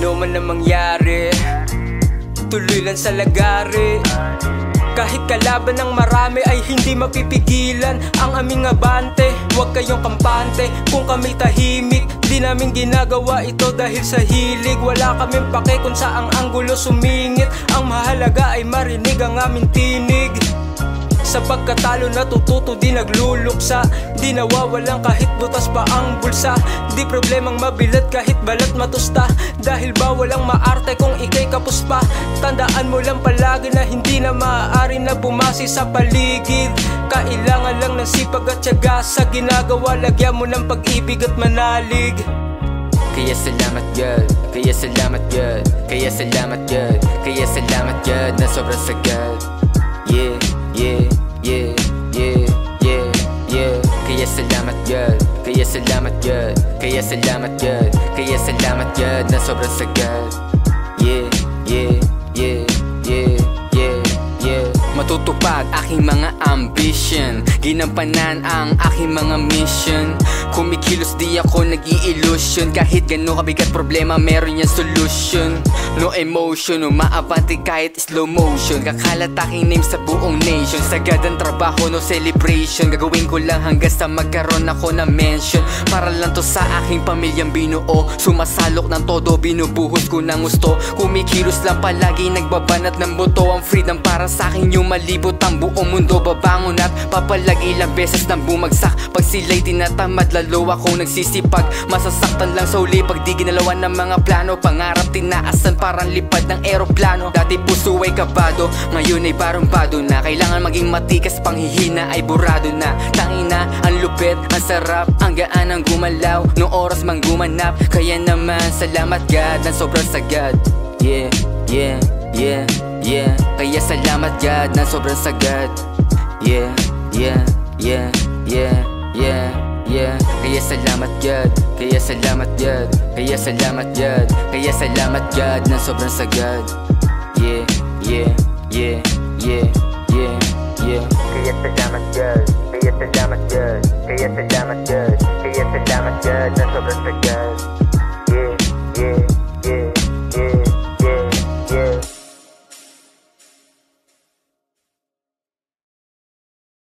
Ano man ang mangyari, tuloy lang sa lagari. Kahit kalaban ng marami ay hindi mapipigilan ang aming abante. Huwag kayong kampante kung kami tahimik. Di namin ginagawa ito dahil sa hilig. Wala kaming pake kung saang anggulo sumingit. Ang mahalaga ay marinig ang aming tinig. Sa pagkatalo natututo di nagluluksa. Di nawawalan kahit butas pa ang bulsa. Di problemang mabilat kahit balat matusta. Dahil bawal ang maarte kung ikay kapos pa. Tandaan mo lang palagi na hindi na maaari na bumasi sa paligid. Kailangan lang ng sipag at tiyaga sa ginagawa. Lagyan mo ng pag-ibig at manalig. Kaya salamat God, kaya salamat God, kaya salamat God, kaya salamat God na sobrang sagad. Yeah, yeah, yeah, yeah, yeah, yeah. Kaya salamat God, kaya salamat God, kaya salamat God, kaya salamat God na sobrang sagad. Yeah, yeah, yeah, yeah, yeah, yeah. Matutupad aking mga ambition, ginampanan ang aking mga mission. Kumikilos di ako nag-i-illusion. Kahit gano'n kabigat problema meron yan solution. No emotion, umaabante kahit slow motion. Kakalat aking name sa buong nation. Sagad ang trabaho, no celebration. Gagawin ko lang hanggang sa magkaroon ako na mention. Para lang to sa aking pamilyang binuo. Sumasalok ng todo, binubuhos ko ng gusto. Kumikilos lang palagi, nagbabanat ng buto. Ang freedom para sa akin yung malibot ang buong mundo. Babangon at papalag ilang beses nang bumagsak. Pag sila'y tinatamad, lalo akong nagsisipag. Masasaktan lang sa uli pag di ginalawan ng mga plano. Pangarap tinaasan parang lipad ng eroplano. Dati puso ay kabado, ngayon ay barumbado na. Kailangan maging matikas, panghihina ay burado na. Tangina, ang lupit, ang sarap, ang gaan ang gumalaw. Noong oras mang gumanap, kaya naman salamat God ng sobrang sagad. Yeah, yeah, yeah, yeah. Kaya salamat God ng sobrang sagad. Yeah, yeah, yeah, yeah, yeah, yeah. Kaya salamat God, kaya salamat God, kaya salamat God, kaya salamat God ng sobrang sagad. Yeah, yeah, yeah, yeah, yeah, yeah. Kaya salamat God, kaya salamat God, kaya salamat God, kaya salamat God ng sobrang sagad. Yeah, yeah.